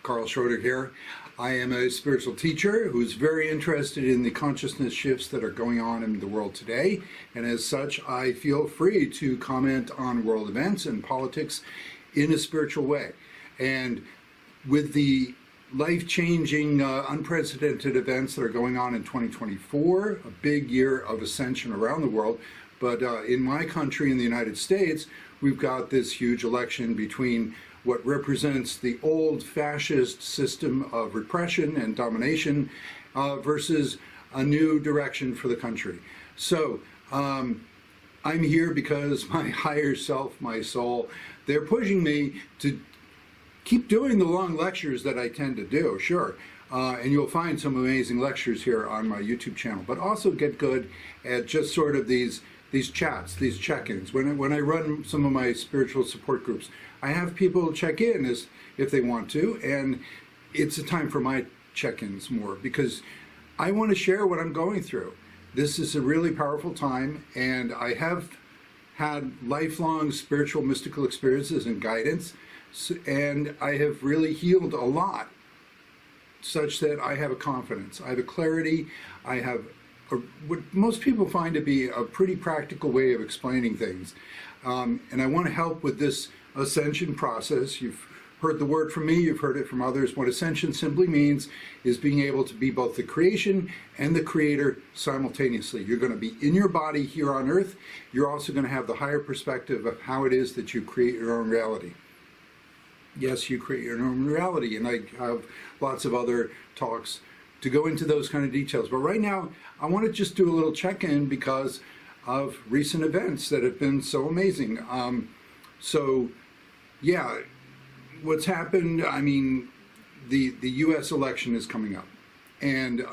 Carl Schroeder here. I am a spiritual teacher who's very interested in the consciousness shifts that are going on in the world today, and as such I feel free to comment on world events and politics in a spiritual way. And with the life-changing, unprecedented events that are going on in 2024, a big year of ascension around the world, but in my country, in the United States, we've got this huge election between what represents the old fascist system of repression and domination versus a new direction for the country. So I'm here because my higher self, my soul, they're pushing me to keep doing the long lectures that I tend to do, sure. And you'll find some amazing lectures here on my YouTube channel, but also get good at just sort of these chats, these check-ins. When I run some of my spiritual support groups, I have people check in as if they want to, and it's a time for my check-ins more because I want to share what I'm going through. This is a really powerful time, and I have had lifelong spiritual mystical experiences and guidance, and I have really healed a lot, such that I have a confidence, I have a clarity, I have what most people find to be a pretty practical way of explaining things. And I want to help with this ascension process. You've heard the word from me, you've heard it from others. What ascension simply means is being able to be both the creation and the creator simultaneously. You're going to be in your body here on earth. You're also going to have the higher perspective of how it is that you create your own reality. Yes, you create your own reality, and I have lots of other talks to go into those kind of details. But right now, I want to just do a little check-in because of recent events that have been so amazing. So, yeah, what's happened, I mean, the U.S. election is coming up. And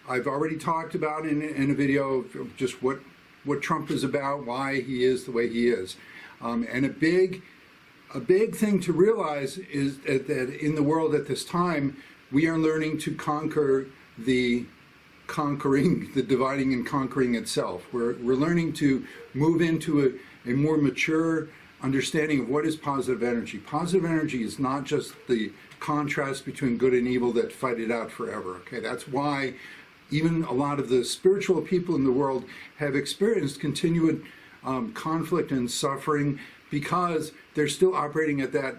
I've already talked about in a video of just what Trump is about, why he is the way he is. And a big thing to realize is that in the world at this time, we are learning to conquer the dividing and conquering itself. We're learning to move into a more mature understanding of what is positive energy. Positive energy is not just the contrast between good and evil that fight it out forever. Okay, that's why even a lot of the spiritual people in the world have experienced continued conflict and suffering because they're still operating at that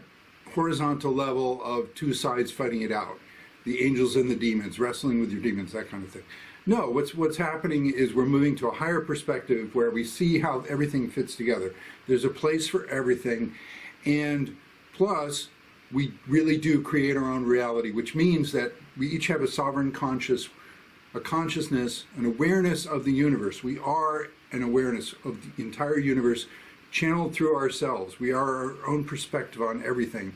horizontal level of two sides fighting it out. The angels and the demons, wrestling with your demons, that kind of thing. No, what's happening is we're moving to a higher perspective where we see how everything fits together. There's a place for everything, and plus, we really do create our own reality, which means that we each have a sovereign consciousness, an awareness of the universe. We are an awareness of the entire universe channeled through ourselves. We are our own perspective on everything.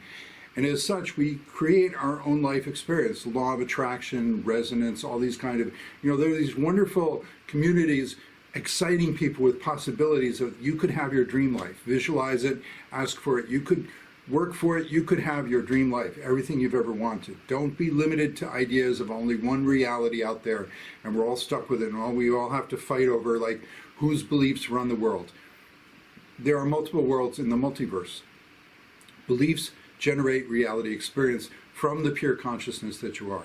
And as such, we create our own life experience, the law of attraction, resonance, all these kind of, there are these wonderful communities, exciting people with possibilities of you could have your dream life. Visualize it, ask for it. You could work for it. You could have your dream life, everything you've ever wanted. Don't be limited to ideas of only one reality out there, and we're all stuck with it, and we all have to fight over, like, whose beliefs run the world. There are multiple worlds in the multiverse. Beliefs generate reality experience from the pure consciousness that you are.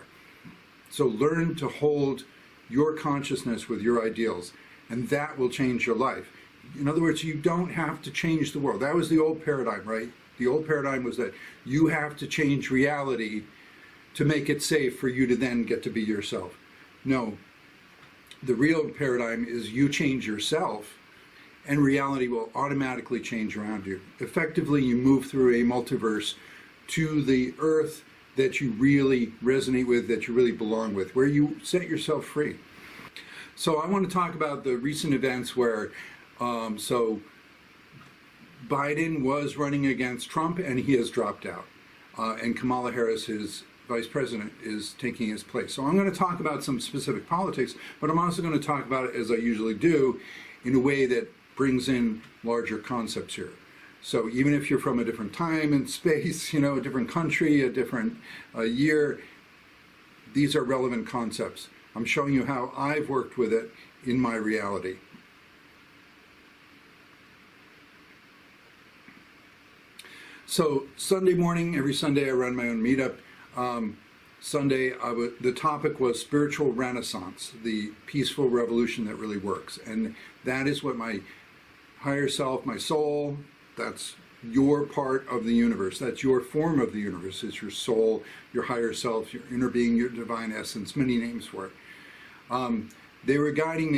So learn to hold your consciousness with your ideals, and that will change your life. In other words, you don't have to change the world. That was the old paradigm, right? The old paradigm was that you have to change reality to make it safe for you to then get to be yourself. No, the real paradigm is you change yourself, and reality will automatically change around you. Effectively, you move through a multiverse to the earth that you really resonate with, that you really belong with, where you set yourself free. So I want to talk about the recent events where, so Biden was running against Trump and he has dropped out. And Kamala Harris, his vice president, is taking his place. So I'm going to talk about some specific politics, but I'm also going to talk about it, as I usually do, in a way that brings in larger concepts here. So even if you're from a different time and space, a different country, a different year, these are relevant concepts. I'm showing you how I've worked with it in my reality. So Sunday morning, every Sunday I run my own meetup. Sunday, the topic was spiritual renaissance, the peaceful revolution that really works. And that is what my higher self, my soul, that's your part of the universe. That's your form of the universe. It's your soul, your higher self, your inner being, your divine essence, many names for it. They are guiding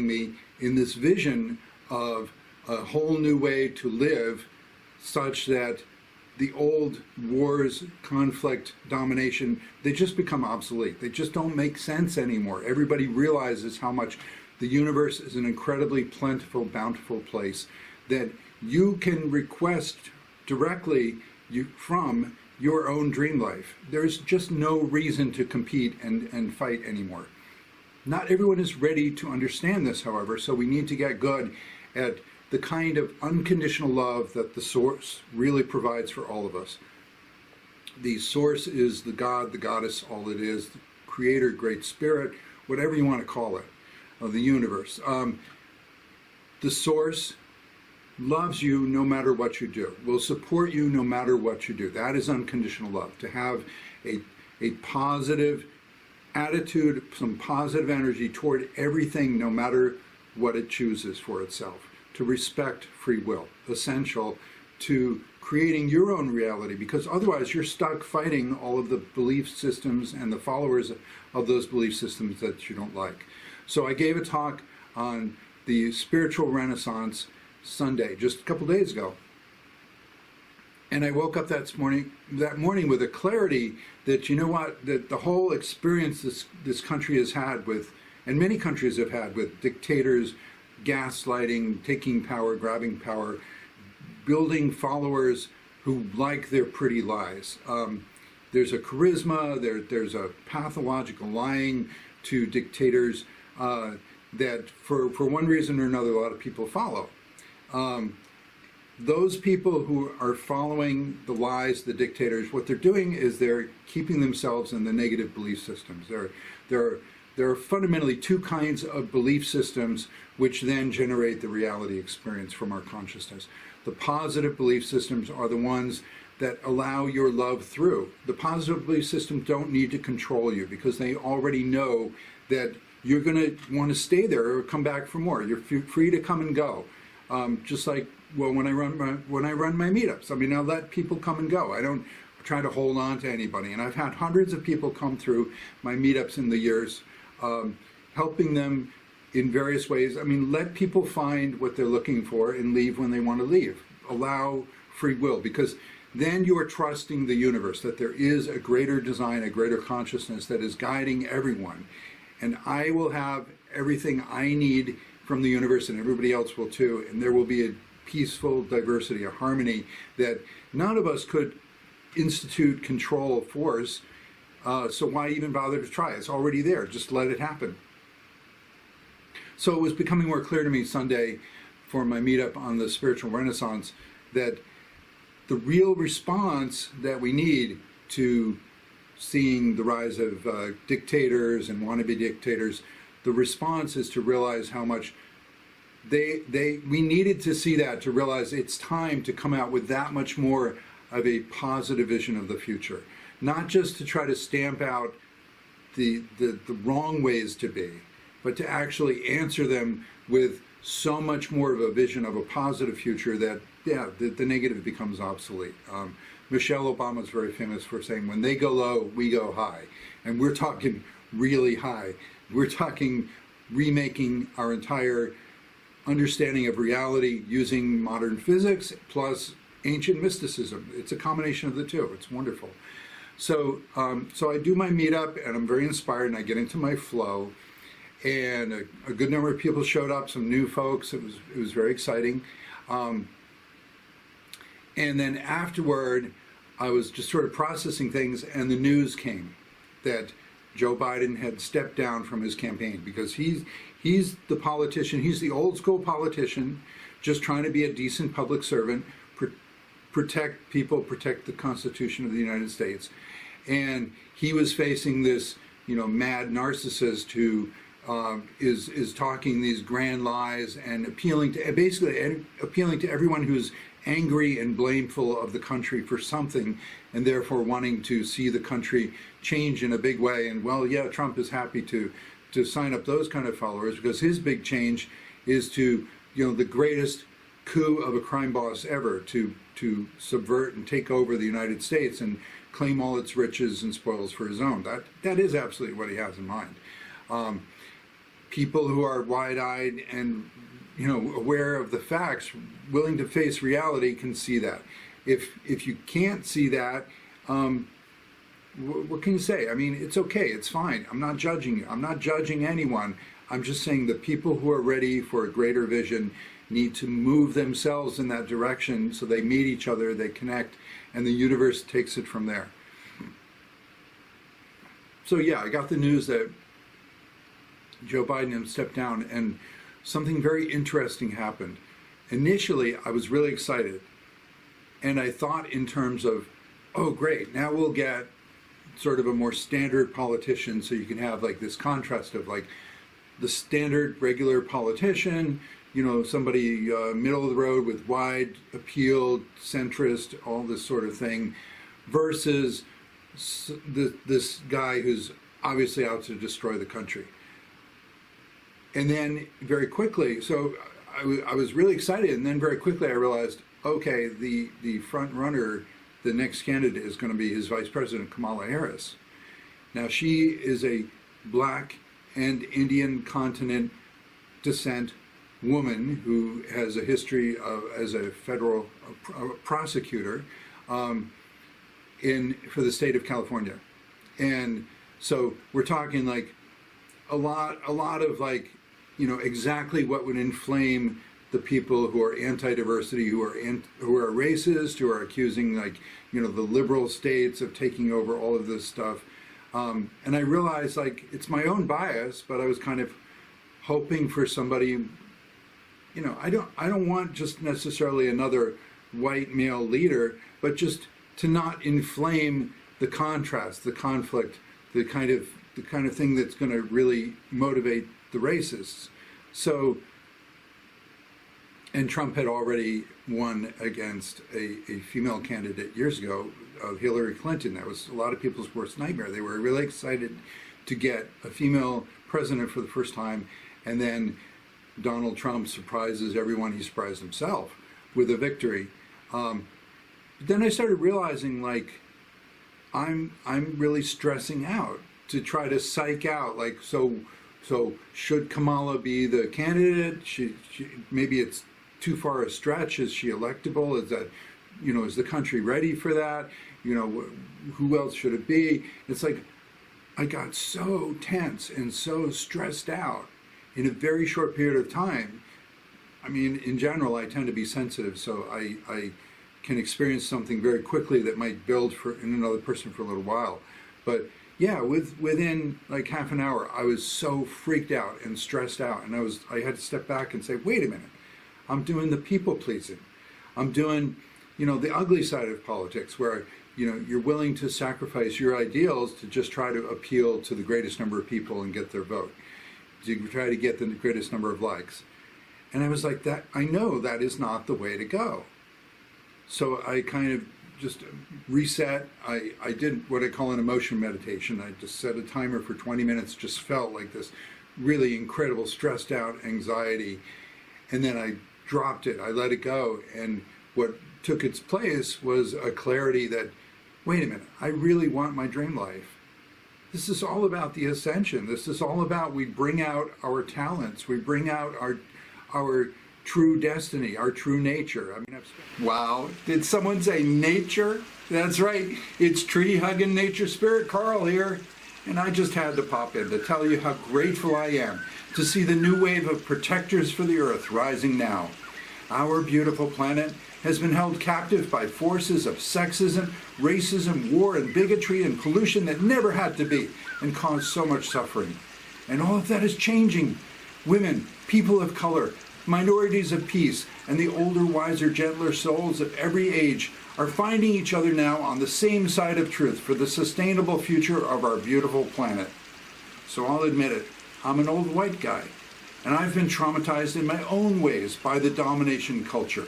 me in this vision of a whole new way to live, such that the old wars, conflict, domination, they just become obsolete. They just don't make sense anymore. Everybody realizes how much the universe is an incredibly plentiful, bountiful place that you can request directly from your own dream life. There's just no reason to compete and fight anymore. Not everyone is ready to understand this, however, so we need to get good at the kind of unconditional love that the Source really provides for all of us. The Source is the God, the Goddess, all it is, the Creator, Great Spirit, whatever you want to call it, of the universe. The Source loves you no matter what you do, will support you no matter what you do. That is unconditional love. To have a positive attitude, some positive energy toward everything, no matter what it chooses for itself. To respect free will, essential to creating your own reality, because otherwise you're stuck fighting all of the belief systems and the followers of those belief systems that you don't like. So I gave a talk on the spiritual renaissance Sunday, just a couple days ago. And I woke up that morning with a clarity that, you know what, that the whole experience this country has had with, and many countries have had with dictators, gaslighting, taking power, grabbing power, building followers who like their pretty lies. There's a charisma, there's a pathological lying to dictators that for one reason or another a lot of people follow. Those people who are following the lies, the dictators, what they're doing is they're keeping themselves in the negative belief systems. There are fundamentally two kinds of belief systems which then generate the reality experience from our consciousness. The positive belief systems are the ones that allow your love through. The positive belief systems don't need to control you because they already know that you're going to want to stay there or come back for more. You're free to come and go. Just like, well, when I run my meetups, I mean, I let people come and go. I don't try to hold on to anybody. And I've had hundreds of people come through my meetups in the years, helping them in various ways. I mean, let people find what they're looking for and leave when they want to leave. Allow free will, because then you are trusting the universe, that there is a greater design, a greater consciousness that is guiding everyone. And I will have everything I need from the universe, and everybody else will too. And there will be a peaceful diversity, a harmony that none of us could institute, control, force. So why even bother to try? It's already there. Just let it happen. So it was becoming more clear to me Sunday for my meetup on the spiritual renaissance that the real response that we need to seeing the rise of dictators and wannabe dictators, the response is to realize how much we needed to see that, to realize it's time to come out with that much more of a positive vision of the future. Not just to try to stamp out the wrong ways to be, but to actually answer them with so much more of a vision of a positive future that, yeah, the negative becomes obsolete. Michelle Obama is very famous for saying, when they go low, we go high. And we're talking really high. We're talking remaking our entire understanding of reality using modern physics plus ancient mysticism. It's a combination of the two. It's wonderful. So I do my meetup, and I'm very inspired, and I get into my flow. And a good number of people showed up, some new folks. It was very exciting. And then afterward, I was just sort of processing things, and the news came that Joe Biden had stepped down from his campaign because he's the politician, he's the old school politician, just trying to be a decent public servant, protect people, protect the Constitution of the United States. And he was facing this, mad narcissist who is talking these grand lies and appealing to everyone who's angry and blameful of the country for something, and therefore wanting to see the country change in a big way. And well, yeah, Trump is happy to sign up those kind of followers, because his big change is to, the greatest coup of a crime boss ever, to subvert and take over the United States and claim all its riches and spoils for his own. That is absolutely what he has in mind. People who are wide-eyed and aware of the facts, willing to face reality, can see that. If you can't see that, what can you say? I mean, it's okay, it's fine. I'm not judging you. I'm not judging anyone. I'm just saying the people who are ready for a greater vision need to move themselves in that direction, so they meet each other, they connect, and the universe takes it from there. So yeah, I got the news that Joe Biden had stepped down, and something very interesting happened. Initially, I was really excited, and I thought in terms of, oh great, now we'll get sort of a more standard politician, so you can have like this contrast of like the standard regular politician, somebody middle of the road with wide appeal, centrist, all this sort of thing, versus this guy who's obviously out to destroy the country. And then very quickly, so I was really excited, and then very quickly I realized, okay, the front runner, the next candidate, is going to be his vice president, Kamala Harris. Now, she is a black and Indian continent descent woman who has a history as a federal prosecutor for the state of California. And so we're talking like a lot of like, exactly what would inflame the people who are anti-diversity, who are racist, who are accusing like, the liberal states of taking over all of this stuff. And I realized like it's my own bias, but I was kind of hoping for somebody, I don't want just necessarily another white male leader, but just to not inflame the contrast, the conflict, the kind of thing that's going to really motivate the racists. So, and Trump had already won against a female candidate years ago, Hillary Clinton. That was a lot of people's worst nightmare. They were really excited to get a female president for the first time, and then Donald Trump surprises everyone. He surprised himself with a victory. But then I started realizing, like, I'm really stressing out to try to psych out, like, so should Kamala be the candidate? Maybe it's too far a stretch. Is she electable? Is that, is the country ready for that? Who else should it be? It's like I got so tense and so stressed out in a very short period of time. I mean, in general, I tend to be sensitive, so I can experience something very quickly that might build in another person for a little while. But yeah, within like half an hour, I was so freaked out and stressed out, and I had to step back and say, wait a minute, I'm doing the people pleasing. I'm doing, the ugly side of politics, where you're willing to sacrifice your ideals to just try to appeal to the greatest number of people and get their vote. To try to get the greatest number of likes. And I was like, that I know that is not the way to go. So I kind of just reset. I did what I call an emotion meditation. I just set a timer for 20 minutes, just felt like this really incredible stressed out anxiety. And then I dropped it, I let it go. And what took its place was a clarity that, wait a minute, I really want my dream life. This is all about the ascension. This is all about, we bring out our talents. We bring out our true destiny, our true nature. I mean, wow, did someone say nature? That's right, it's tree-hugging nature spirit Carl here. And I just had to pop in to tell you how grateful I am to see the new wave of protectors for the earth rising now. Our beautiful planet has been held captive by forces of sexism, racism, war, and bigotry and pollution that never had to be and caused so much suffering. And all of that is changing. Women, people of color, minorities of peace, and the older, wiser, gentler souls of every age are finding each other now on the same side of truth for the sustainable future of our beautiful planet. So I'll admit it, I'm an old white guy, and I've been traumatized in my own ways by the domination culture.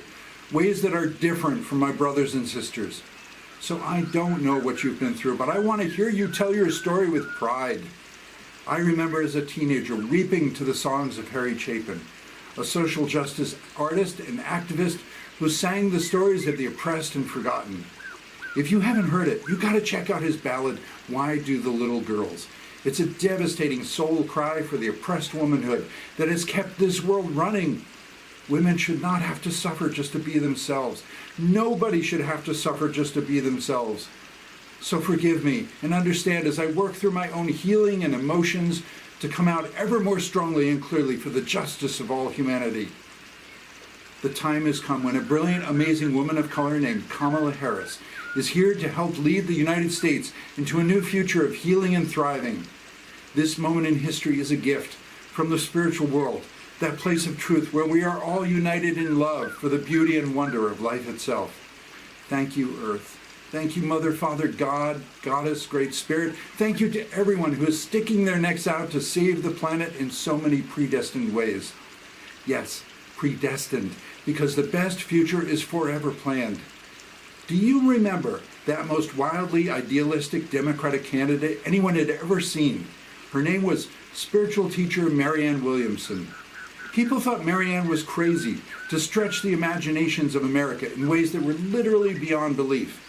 ways that are different from my brothers and sisters. So I don't know what you've been through, but I want to hear you tell your story with pride. I remember as a teenager weeping to the songs of Harry Chapin, a social justice artist and activist who sang the stories of the oppressed and forgotten. If you haven't heard it, you got to check out his ballad, Why Do the Little Girls? It's a devastating soul cry for the oppressed womanhood that has kept this world running. Women should not have to suffer just to be themselves. Nobody should have to suffer just to be themselves. So forgive me and understand as I work through my own healing and emotions to come out ever more strongly and clearly for the justice of all humanity. The time has come when a brilliant, amazing woman of color named Kamala Harris is here to help lead the United States into a new future of healing and thriving. This moment in history is a gift from the spiritual world, that place of truth where we are all united in love for the beauty and wonder of life itself. Thank you, Earth. Thank you, Mother, Father, God, Goddess, Great Spirit. Thank you to everyone who is sticking their necks out to save the planet in so many predestined ways. Yes, predestined, because the best future is forever planned. Do you remember that most wildly idealistic Democratic candidate anyone had ever seen? Her name was spiritual teacher Marianne Williamson. People thought Marianne was crazy to stretch the imaginations of America in ways that were literally beyond belief.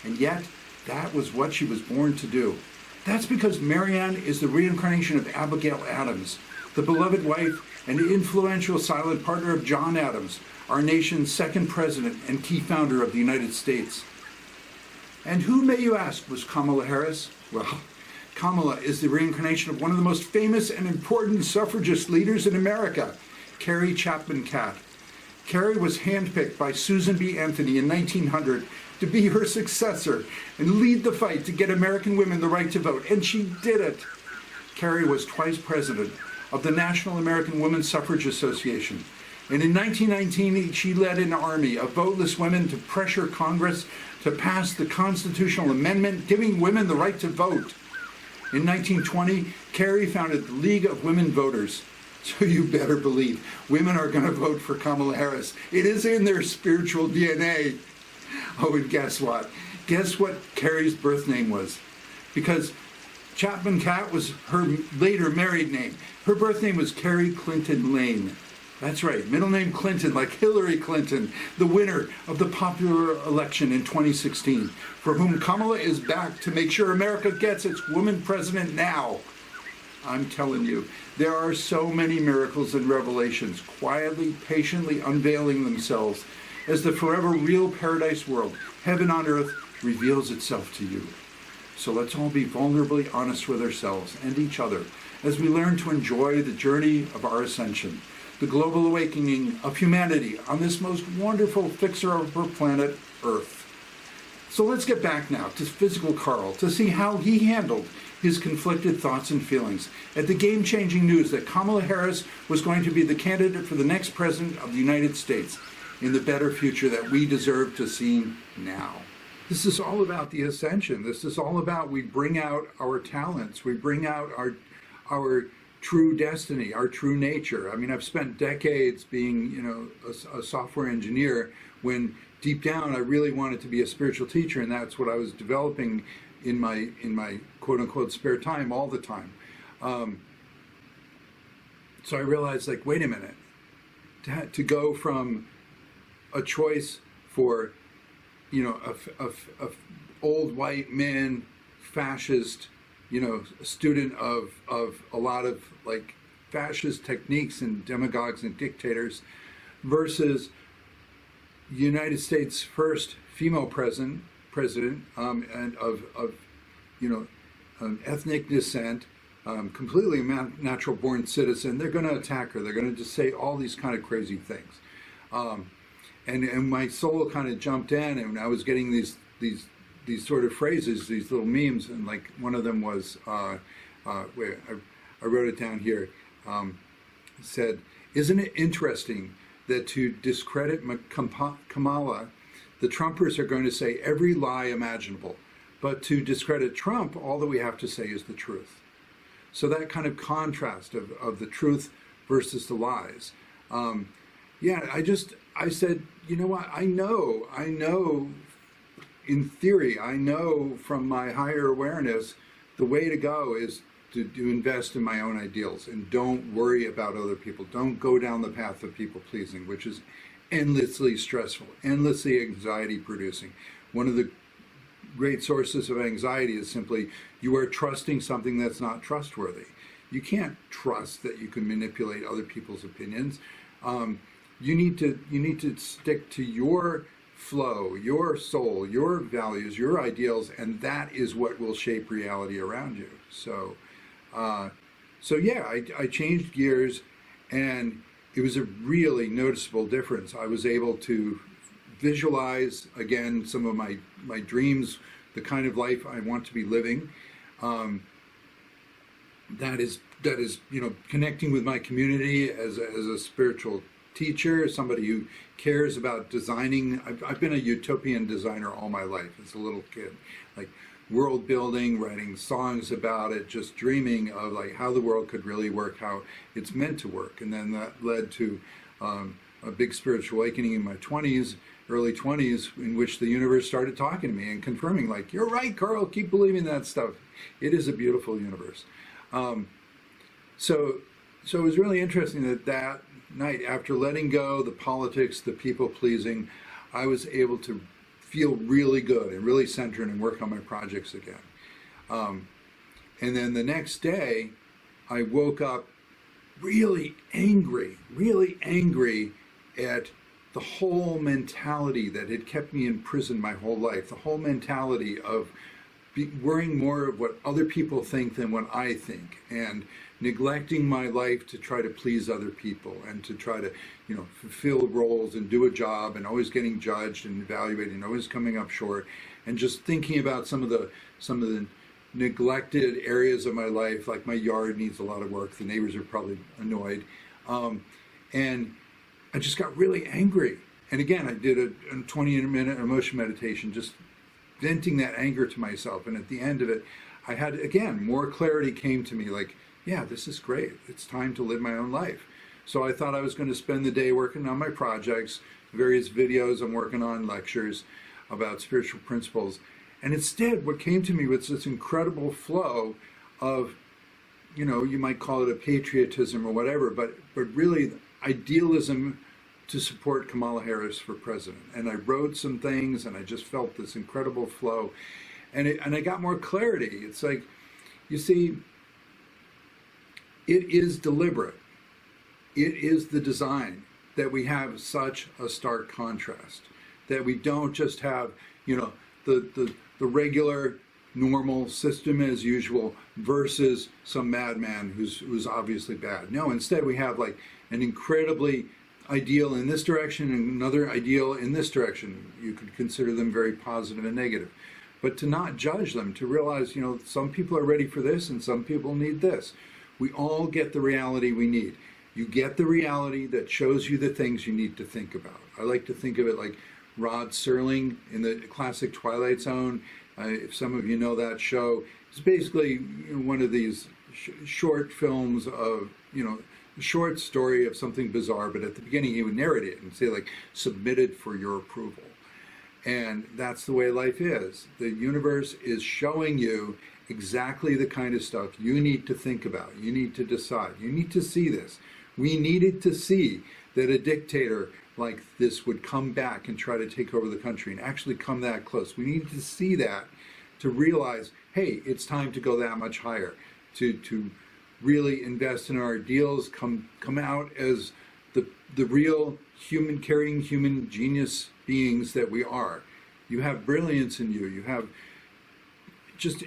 And yet, that was what she was born to do. That's because Marianne is the reincarnation of Abigail Adams, the beloved wife and influential silent partner of John Adams, our nation's second president and key founder of the United States. And who, may you ask, was Kamala Harris? Well, Kamala is the reincarnation of one of the most famous and important suffragist leaders in America, Carrie Chapman Catt. Carrie was handpicked by Susan B. Anthony in 1900 to be her successor and lead the fight to get American women the right to vote, and she did it. Carrie was twice president of the National American Women's Suffrage Association, and in 1919 she led an army of voteless women to pressure Congress to pass the constitutional amendment giving women the right to vote. In 1920, Carrie founded the League of Women Voters. So you better believe women are going to vote for Kamala Harris. It is in their spiritual DNA. Oh, and guess what? Guess what Carrie's birth name was? Because Chapman Catt was her later married name. Her birth name was Carrie Clinton Lane. That's right, middle name Clinton, like Hillary Clinton, the winner of the popular election in 2016, for whom Kamala is back to make sure America gets its woman president now. I'm telling you, there are so many miracles and revelations quietly, patiently unveiling themselves as the forever real paradise world, heaven on earth, reveals itself to you. So let's all be vulnerably honest with ourselves and each other as we learn to enjoy the journey of our ascension, the global awakening of humanity on this most wonderful fixer of our planet, Earth. So let's get back now to physical Carl to see how he handled his conflicted thoughts and feelings at the game-changing news that Kamala Harris was going to be the candidate for the next president of the United States in the better future that we deserve to see now. This is all about the ascension. This is all about we bring out our talents. We bring out our true destiny, our true nature. I mean, I've spent decades being, a software engineer when deep down I really wanted to be a spiritual teacher, and that's what I was developing in my quote-unquote spare time all the time. So I realized, like, wait a minute, to go from a choice for, a old white man, fascist, student of a lot of like fascist techniques and demagogues and dictators, versus United States' first female president, and of ethnic descent, completely natural-born citizen. They're going to attack her. They're going to just say all these kind of crazy things. And my soul kind of jumped in, and I was getting these sort of phrases, these little memes, and like one of them was, wait, I wrote it down here. It said, "Isn't it interesting that to discredit Kamala, the Trumpers are going to say every lie imaginable, but to discredit Trump, all that we have to say is the truth." So that kind of contrast of the truth versus the lies. I said, you know what, I know, in theory, I know from my higher awareness, the way to go is to invest in my own ideals and don't worry about other people. Don't go down the path of people pleasing, which is endlessly stressful, endlessly anxiety producing. One of the great sources of anxiety is simply you are trusting something that's not trustworthy. You can't trust that you can manipulate other people's opinions. You need to stick to your flow, your soul, your values, your ideals, and that is what will shape reality around you. So yeah, I changed gears, and it was a really noticeable difference. I was able to visualize again some of my dreams, the kind of life I want to be living. That is connecting with my community as a spiritual teacher, somebody who cares about designing. I've been a utopian designer all my life as a little kid, like world building, writing songs about it, just dreaming of like how the world could really work, how it's meant to work. And then that led to a big spiritual awakening in my 20s, early 20s, in which the universe started talking to me and confirming, like, you're right, Carl, keep believing that stuff. It is a beautiful universe. So it was really interesting that night, after letting go the politics, the people pleasing, I was able to feel really good and really centered and work on my projects again. And then the next day, I woke up really angry at the whole mentality that had kept me in prison my whole life, the whole mentality of worrying more of what other people think than what I think, and neglecting my life to try to please other people and to try to, fulfill roles and do a job, and always getting judged and evaluated and always coming up short, and just thinking about some of the neglected areas of my life, like my yard needs a lot of work. The neighbors are probably annoyed. And I just got really angry. And again, I did a 20-minute emotion meditation, just venting that anger to myself. And at the end of it, I had, again, more clarity came to me, like, yeah, this is great. It's time to live my own life. So I thought I was going to spend the day working on my projects, various videos I'm working on, lectures about spiritual principles. And instead, what came to me was this incredible flow of, you might call it a patriotism or whatever, but really idealism to support Kamala Harris for president. And I wrote some things, and I just felt this incredible flow. And I got more clarity. It's like, you see, it is deliberate. It is the design that we have such a stark contrast, that we don't just have, the regular, normal system as usual versus some madman who's obviously bad. No, instead we have like an incredibly ideal in this direction and another ideal in this direction. You could consider them very positive and negative. But to not judge them, to realize, some people are ready for this and some people need this. We all get the reality we need. You get the reality that shows you the things you need to think about. I like to think of it like Rod Serling in the classic Twilight Zone. If some of you know that show, it's basically one of these short films of, a short story of something bizarre, but at the beginning he would narrate it and say, like, submitted for your approval. And that's the way life is. The universe is showing you exactly the kind of stuff you need to think about. You need to decide. You need to see this. We needed to see that a dictator like this would come back and try to take over the country and actually come that close. We needed to see that to realize, hey, it's time to go that much higher, to really invest in our ideals, come out as the real human, carrying human genius beings that we are. You have brilliance in you. You have just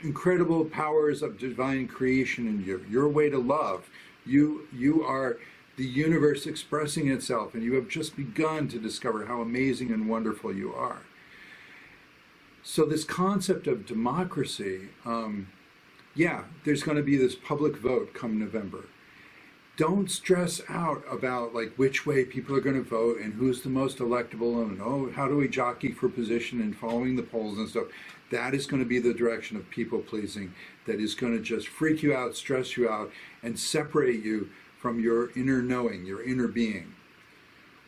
incredible powers of divine creation in you. Your way to love. You are the universe expressing itself, and you have just begun to discover how amazing and wonderful you are. So this concept of democracy, there's going to be this public vote come November. Don't stress out about like which way people are going to vote and who's the most electable and how do we jockey for position and following the polls and stuff. That is going to be the direction of people pleasing that is going to just freak you out, stress you out, and separate you from your inner knowing, your inner being.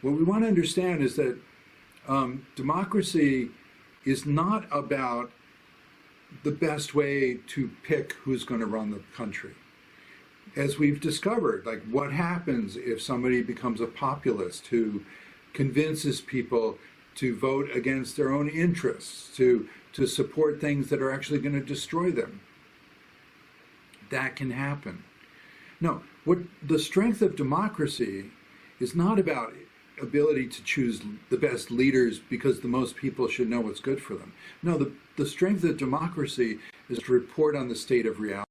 What we want to understand is that democracy is not about the best way to pick who's going to run the country. As we've discovered, like, what happens if somebody becomes a populist who convinces people to vote against their own interests, to support things that are actually going to destroy them? That can happen. No, what the strength of democracy is not about ability to choose the best leaders because the most people should know what's good for them. No, the strength of democracy is to report on the state of reality,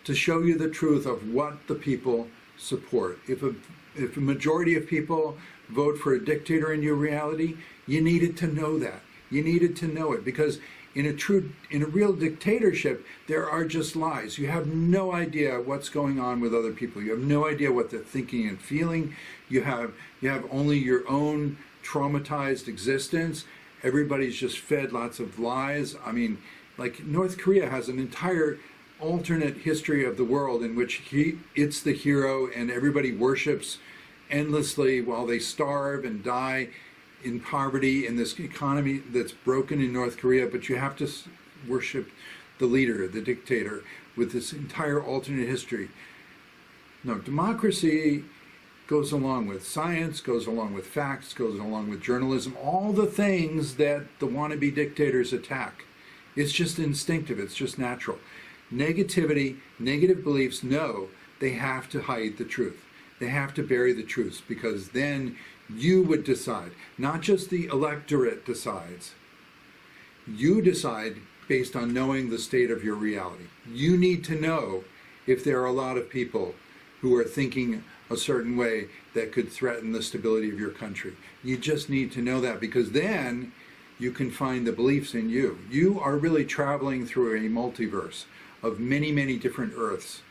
to show you the truth of what the people support. If a majority of people vote for a dictator in your reality, you needed to know that. You needed to know it, because in a real dictatorship, there are just lies. You have no idea what's going on with other people. You have no idea what they're thinking and feeling. You have only your own traumatized existence. Everybody's just fed lots of lies. I mean, like, North Korea has an entire alternate history of the world in which it's the hero and everybody worships endlessly while they starve and die in poverty in this economy that's broken in North Korea. But you have to worship the leader, the dictator, with this entire alternate history. No, democracy goes along with science, goes along with facts, goes along with journalism, all the things that the wannabe dictators attack. It's just instinctive, it's just natural. Negativity, negative beliefs, no, they have to hide the truth. They have to bury the truth, because then you would decide. Not just the electorate decides. You decide based on knowing the state of your reality. You need to know if there are a lot of people who are thinking a certain way that could threaten the stability of your country. You just need to know that, because then you can find the beliefs in you. You are really traveling through a multiverse of many, many different Earths.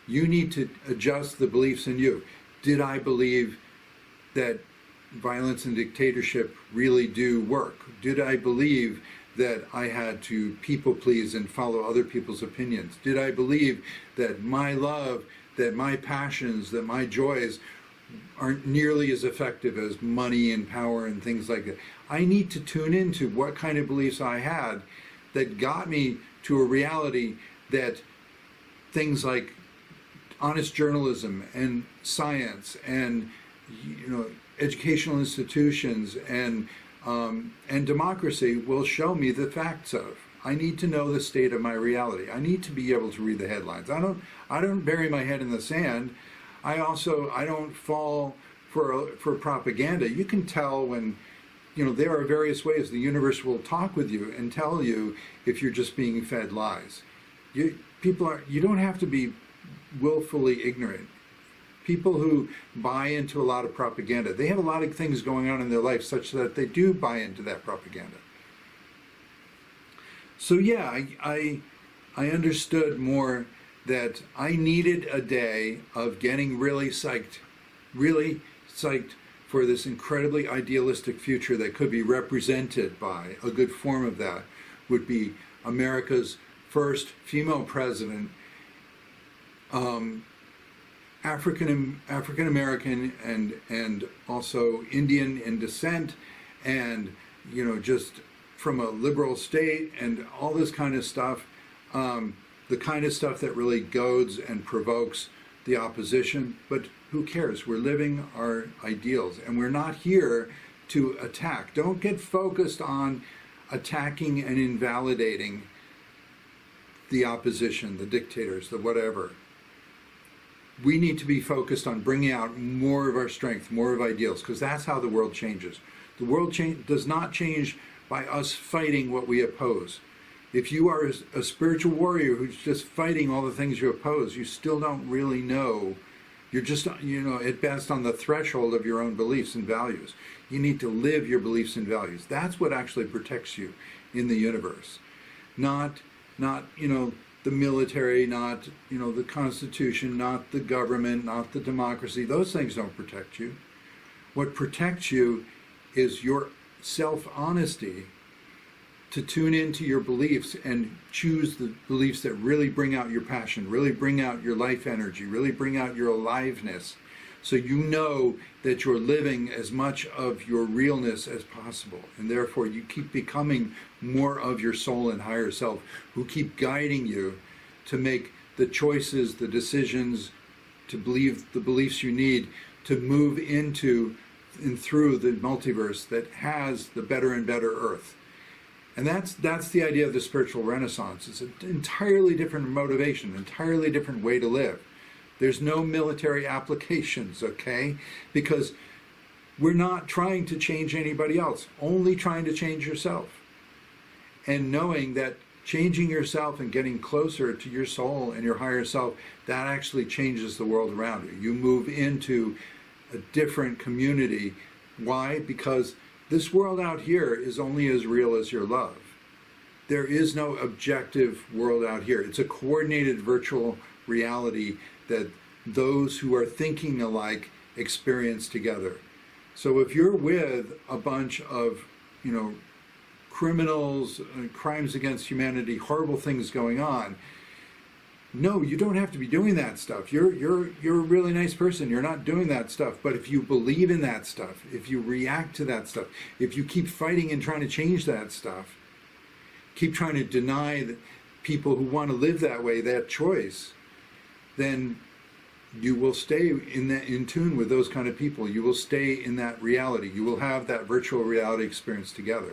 You need to adjust the beliefs in you. Did I believe that violence and dictatorship really do work? Did I believe that I had to people please and follow other people's opinions? Did I believe that my love, that my passions, that my joys aren't nearly as effective as money and power and things like that? I need to tune into what kind of beliefs I had that got me to a reality that things like honest journalism and science and, you know, educational institutions and democracy will show me the facts of. I need to know the state of my reality. I need to be able to read the headlines. I don't bury my head in the sand. I don't fall for propaganda. You can tell when, you know, there are various ways the universe will talk with you and tell you if you're just being fed lies. You don't have to be willfully ignorant. People who buy into a lot of propaganda, they have a lot of things going on in their life such that they do buy into that propaganda. So yeah, I understood more that I needed a day of getting really psyched for this incredibly idealistic future that could be represented by a good form of that would be America's first female president, African American and also Indian in descent, and, you know, just from a liberal state and all this kind of stuff, the kind of stuff that really goads and provokes the opposition. But who cares? We're living our ideals, and we're not here to attack. Don't get focused on attacking and invalidating the opposition, the dictators, the whatever. We need to be focused on bringing out more of our strength, more of ideals, because that's how the world changes. The world does not change by us fighting what we oppose. If you are a spiritual warrior who's just fighting all the things you oppose, you still don't really know. You're just, you know, at best on the threshold of your own beliefs and values. You need to live your beliefs and values. That's what actually protects you in the universe. Not, you know, the military, not, you know, the Constitution, not the government, not the democracy. Those things don't protect you. What protects you is your self-honesty, to tune into your beliefs and choose the beliefs that really bring out your passion, really bring out your life energy, really bring out your aliveness, So you know that you're living as much of your realness as possible. And therefore you keep becoming more of your soul and higher self, who keep guiding you to make the choices, the decisions, to believe the beliefs you need to move into and through the multiverse that has the better and better earth. And that's the idea of the spiritual renaissance. It's an entirely different motivation, an entirely different way to live. There's no military applications, okay? Because we're not trying to change anybody else, only trying to change yourself. And knowing that changing yourself and getting closer to your soul and your higher self, that actually changes the world around you. You move into a different community. Why? Because this world out here is only as real as your love. There is no objective world out here. It's a coordinated virtual reality that those who are thinking alike experience together. So if you're with a bunch of, criminals, crimes against humanity, horrible things going on, no, you don't have to be doing that stuff. You're a really nice person. You're not doing that stuff. But if you believe in that stuff, if you react to that stuff, if you keep fighting and trying to change that stuff, keep trying to deny that people who want to live that way that choice, then you will stay in tune with those kind of people. You will stay in that reality. You will have that virtual reality experience together.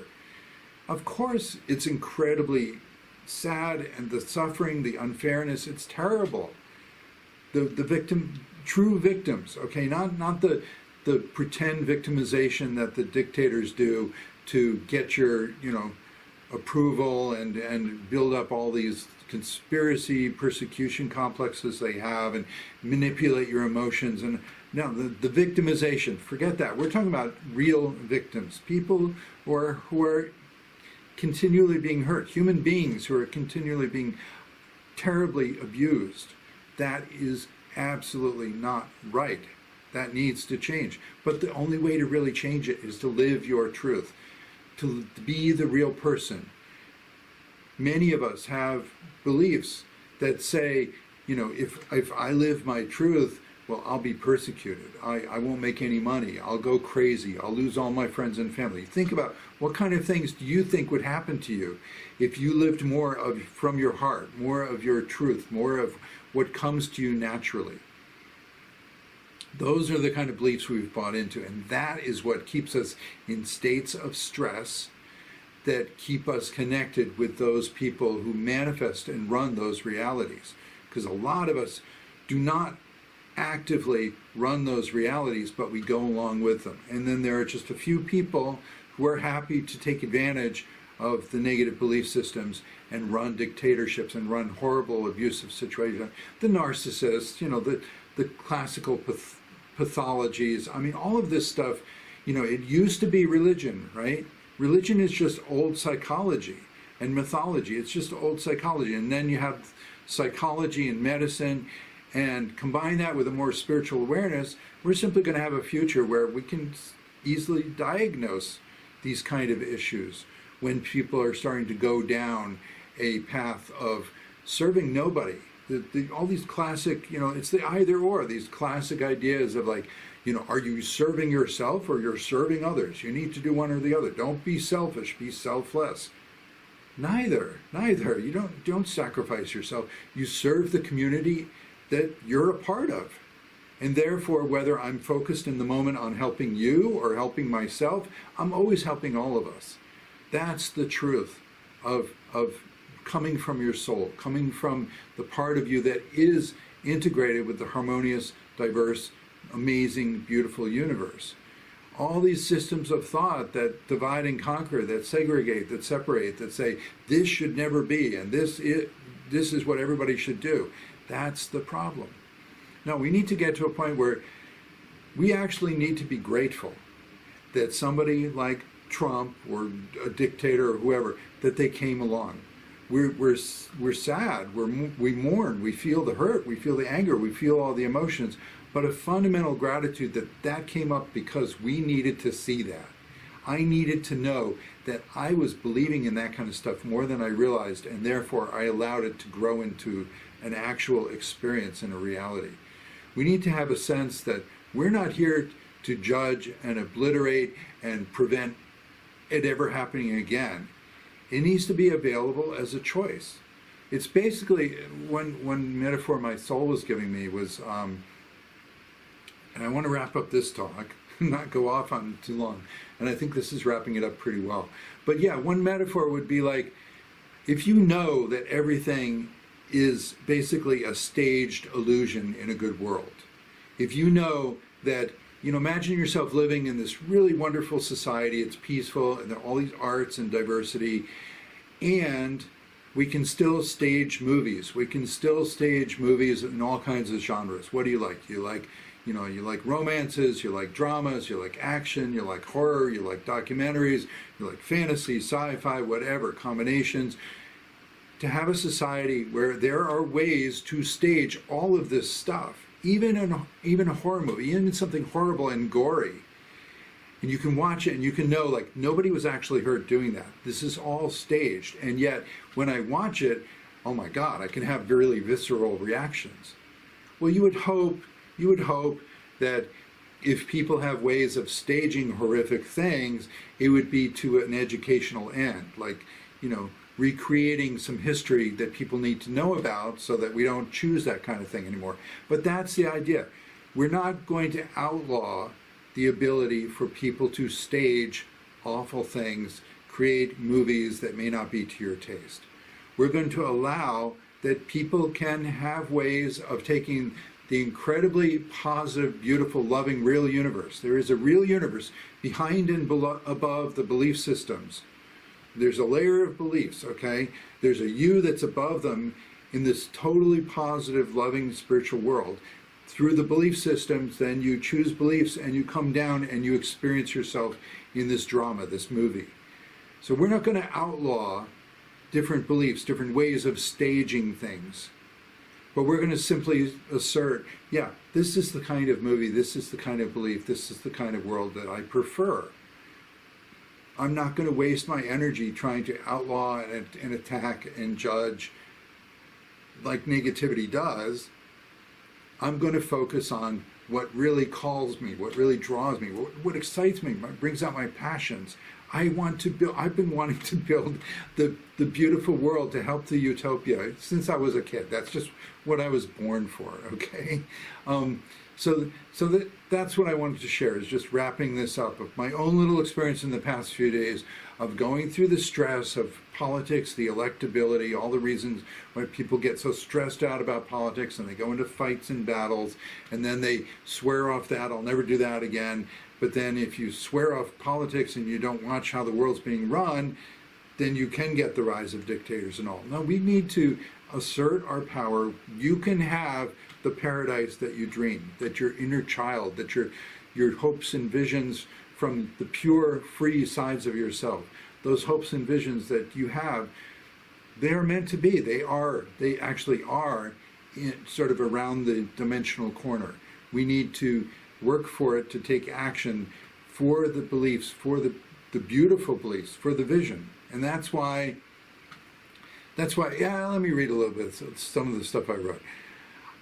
Of course, it's incredibly sad, and the suffering, the unfairness, it's terrible. The true victims, okay, not the pretend victimization that the dictators do to get your, approval and build up all these conspiracy persecution complexes they have and manipulate your emotions. And no, the victimization, forget that. We're talking about real victims, people who are continually being hurt, human beings who are continually being terribly abused. That is absolutely not right. That needs to change. But the only way to really change it is to live your truth, to be the real person. Many of us have beliefs that say, if I live my truth, well, I'll be persecuted. I won't make any money. I'll go crazy. I'll lose all my friends and family. Think about what kind of things do you think would happen to you if you lived more from your heart, more of your truth, more of what comes to you naturally. Those are the kind of beliefs we've bought into, and that is what keeps us in states of stress that keep us connected with those people who manifest and run those realities. Because a lot of us do not actively run those realities, but we go along with them. And then there are just a few people who are happy to take advantage of the negative belief systems and run dictatorships and run horrible abusive situations. The narcissists, the classical pathologies. I mean, all of this stuff, it used to be religion, right? Religion is just old psychology, and mythology, it's just old psychology. And then you have psychology and medicine, and combine that with a more spiritual awareness, we're simply going to have a future where we can easily diagnose these kind of issues when people are starting to go down a path of serving nobody. All these classic, it's the either or, these classic ideas of like, are you serving yourself or you're serving others? You need to do one or the other. Don't be selfish, be selfless. Neither. You don't sacrifice yourself. You serve the community that you're a part of. And therefore, whether I'm focused in the moment on helping you or helping myself, I'm always helping all of us. That's the truth of coming from your soul, coming from the part of you that is integrated with the harmonious, diverse, amazing, beautiful universe. All these systems of thought that divide and conquer, that segregate, that separate, that say this should never be and this is what everybody should do. That's the problem. No, we need to get to a point where we actually need to be grateful that somebody like Trump or a dictator or whoever, that they came along. We're sad, we mourn, we feel the hurt, we feel the anger, we feel all the emotions, but a fundamental gratitude that came up because we needed to see that. I needed to know that I was believing in that kind of stuff more than I realized, and therefore I allowed it to grow into an actual experience and a reality. We need to have a sense that We're not here to judge and obliterate and prevent it ever happening again. It needs to be available as a choice. It's basically, one metaphor my soul was giving me was, and I want to wrap up this talk, not go off on too long, and I think this is wrapping it up pretty well. But yeah, one metaphor would be like, if you know that everything is basically a staged illusion in a good world, if you know that, imagine yourself living in this really wonderful society, it's peaceful, and there are all these arts and diversity, and we can still stage movies. We can still stage movies in all kinds of genres. What do you like? You like romances, you like dramas, you like action, you like horror, you like documentaries, you like fantasy, sci-fi, whatever, combinations. To have a society where there are ways to stage all of this stuff, even a horror movie, even something horrible and gory, and you can watch it and you can know, like, nobody was actually hurt doing that. This is all staged. And yet, when I watch it, oh my God, I can have really visceral reactions. Well, you would hope that if people have ways of staging horrific things, it would be to an educational end, like, recreating some history that people need to know about so that we don't choose that kind of thing anymore. But that's the idea. We're not going to outlaw the ability for people to stage awful things, create movies that may not be to your taste. We're going to allow that people can have ways of taking the incredibly positive, beautiful, loving, real universe. There is a real universe behind and above the belief systems. There's a layer of beliefs, okay? There's a you that's above them in this totally positive, loving, spiritual world. Through the belief systems, then you choose beliefs and you come down and you experience yourself in this drama, this movie. So we're not going to outlaw different beliefs, different ways of staging things. But we're going to simply assert, yeah, this is the kind of movie, this is the kind of belief, this is the kind of world that I prefer. I'm not going to waste my energy trying to outlaw and attack and judge like negativity does. I'm going to focus on what really calls me, what really draws me, what excites me, brings out my passions. I've been wanting to build the beautiful world to help the utopia since I was a kid. That's just what I was born for, okay? That's what I wanted to share, is just wrapping this up of my own little experience in the past few days of going through the stress of politics, the electability, all the reasons why people get so stressed out about politics and they go into fights and battles and then they swear off that, I'll never do that again. But then if you swear off politics and you don't watch how the world's being run, then you can get the rise of dictators and all. No, we need to assert our power. You can have the paradise that you dream, that your inner child, that your hopes and visions from the pure, free sides of yourself, those hopes and visions that you have, they are meant to be. They actually are sort of around the dimensional corner. We need to work for it, to take action for the beliefs, for the beautiful beliefs, for the vision. And that's why, yeah, let me read a little bit of some of the stuff I wrote.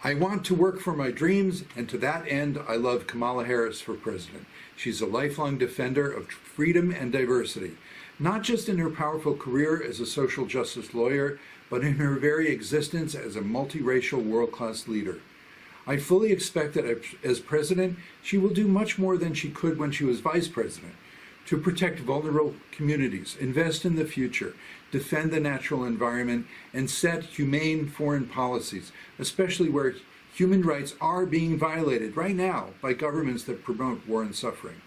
I want to work for my dreams, and to that end, I love Kamala Harris for president. She's a lifelong defender of freedom and diversity, not just in her powerful career as a social justice lawyer, but in her very existence as a multiracial world-class leader. I fully expect that as president, she will do much more than she could when she was vice president, to protect vulnerable communities, invest in the future, defend the natural environment, and set humane foreign policies, especially where human rights are being violated right now by governments that promote war and suffering.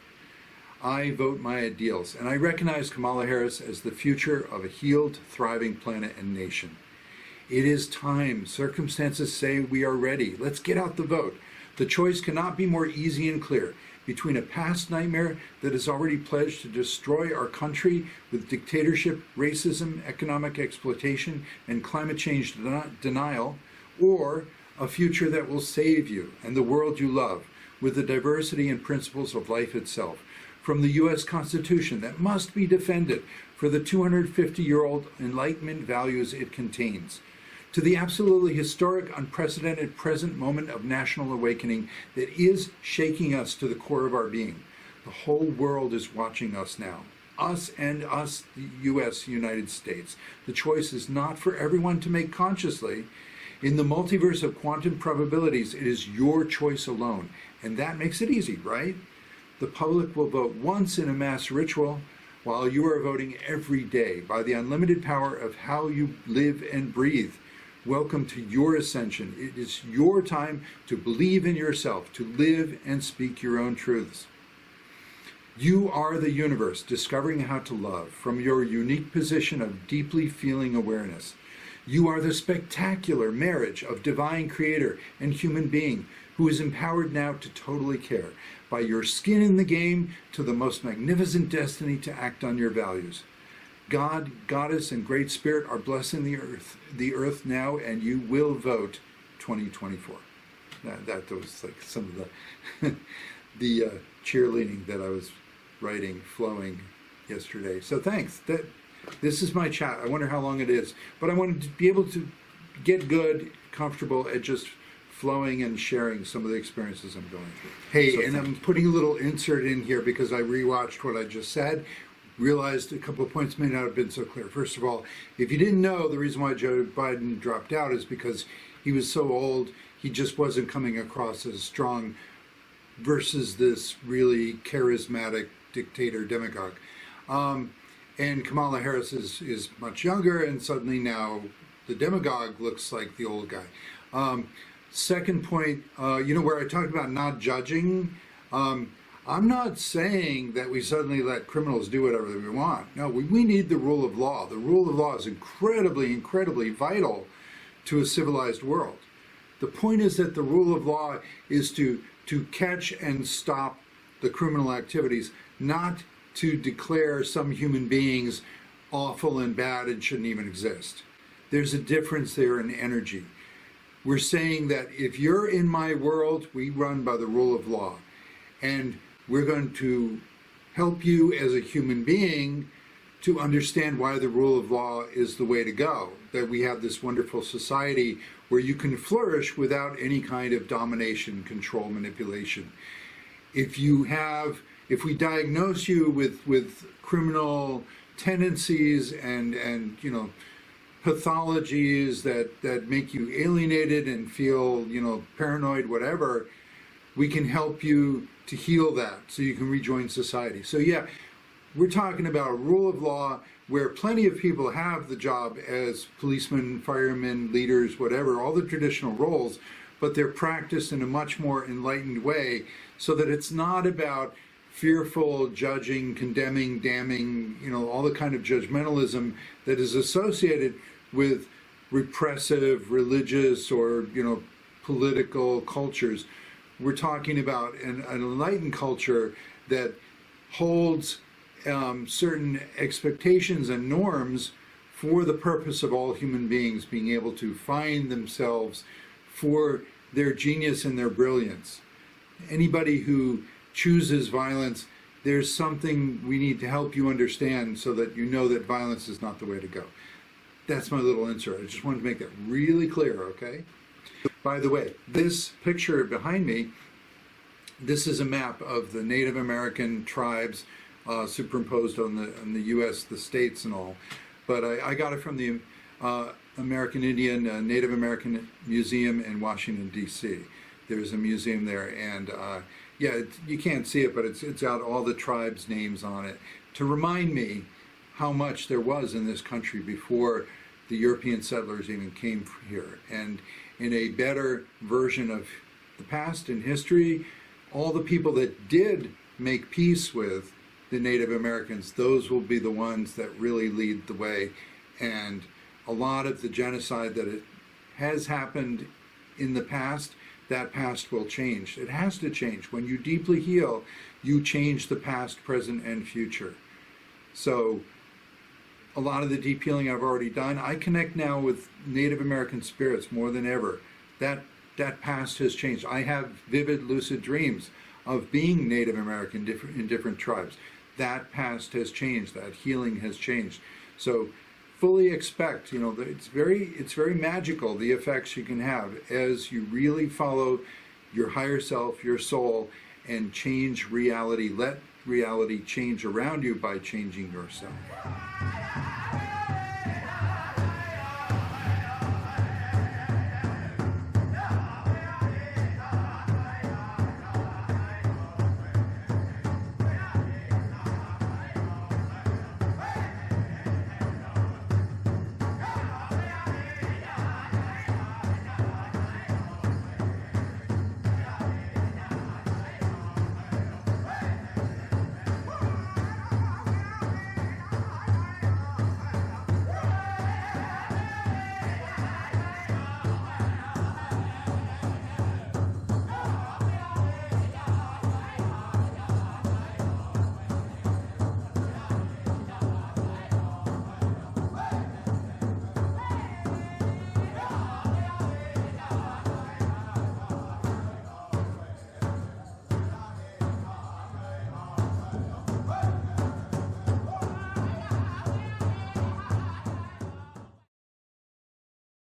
I vote my ideals, and I recognize Kamala Harris as the future of a healed, thriving planet and nation. It is time. Circumstances say we are ready. Let's get out the vote. The choice cannot be more easy and clear between a past nightmare that has already pledged to destroy our country with dictatorship, racism, economic exploitation, and climate change denial, or a future that will save you and the world you love with the diversity and principles of life itself, from the U.S. Constitution that must be defended for the 250-year-old Enlightenment values it contains, to the absolutely historic, unprecedented present moment of national awakening that is shaking us to the core of our being. The whole world is watching us now. Us, the U.S., United States. The choice is not for everyone to make consciously. In the multiverse of quantum probabilities, it is your choice alone. And that makes it easy, right? The public will vote once in a mass ritual, while you are voting every day by the unlimited power of how you live and breathe. Welcome to your ascension. It is your time to believe in yourself, to live and speak your own truths. You are the universe, discovering how to love from your unique position of deeply feeling awareness. You are the spectacular marriage of divine creator and human being who is empowered now to totally care, by your skin in the game to the most magnificent destiny to act on your values. God, Goddess, and Great Spirit are blessing the earth now, and you will vote 2024. That was like some of the cheerleading that I was writing, flowing yesterday. So thanks. This is my chat. I wonder how long it is, but I wanted to be able to get good, comfortable at just flowing and sharing some of the experiences I'm going through. Hey, so I'm putting a little insert in here because I rewatched what I just said, realized a couple of points may not have been so clear. First of all, if you didn't know, the reason why Joe Biden dropped out is because he was so old, he just wasn't coming across as strong versus this really charismatic dictator demagogue. And Kamala Harris is much younger, and suddenly now the demagogue looks like the old guy. Second point, where I talked about not judging, I'm not saying that we suddenly let criminals do whatever we want. No, we need the rule of law. The rule of law is incredibly, incredibly vital to a civilized world. The point is that the rule of law is to catch and stop the criminal activities, not to declare some human beings awful and bad and shouldn't even exist. There's a difference there in energy. We're saying that if you're in my world, we run by the rule of law. And we're going to help you as a human being to understand why the rule of law is the way to go. That we have this wonderful society where you can flourish without any kind of domination, control, manipulation. If we diagnose you with criminal tendencies and pathologies that make you alienated and feel, paranoid, whatever, we can help you to heal that so you can rejoin society. So yeah, we're talking about a rule of law where plenty of people have the job as policemen, firemen, leaders, whatever, all the traditional roles, but they're practiced in a much more enlightened way so that it's not about fearful, judging, condemning, damning, all the kind of judgmentalism that is associated with repressive, religious, or, political cultures. We're talking about an enlightened culture that holds certain expectations and norms for the purpose of all human beings being able to find themselves for their genius and their brilliance. Anybody who chooses violence, there's something we need to help you understand so that you know that violence is not the way to go. That's my little insert. I just wanted to make that really clear, okay? By the way, this picture behind me, this is a map of the Native American tribes superimposed on the U.S., the states and all. But I got it from the American Indian, Native American Museum in Washington, D.C. There's a museum there, and you can't see it, but it's got all the tribes' names on it to remind me how much there was in this country before the European settlers even came here. And in a better version of the past in history, all the people that did make peace with the Native Americans, those will be the ones that really lead the way. And a lot of the genocide that has happened in the past, that past will change. It has to change. When you deeply heal, you change the past, present, and future. So a lot of the deep healing I've already done, I connect now with Native American spirits more than ever. That past has changed. I have vivid, lucid dreams of being Native American in different tribes. That past has changed. That healing has changed. So fully expect, that it's very magical, the effects you can have as you really follow your higher self, your soul, and change reality. Let reality change around you by changing yourself.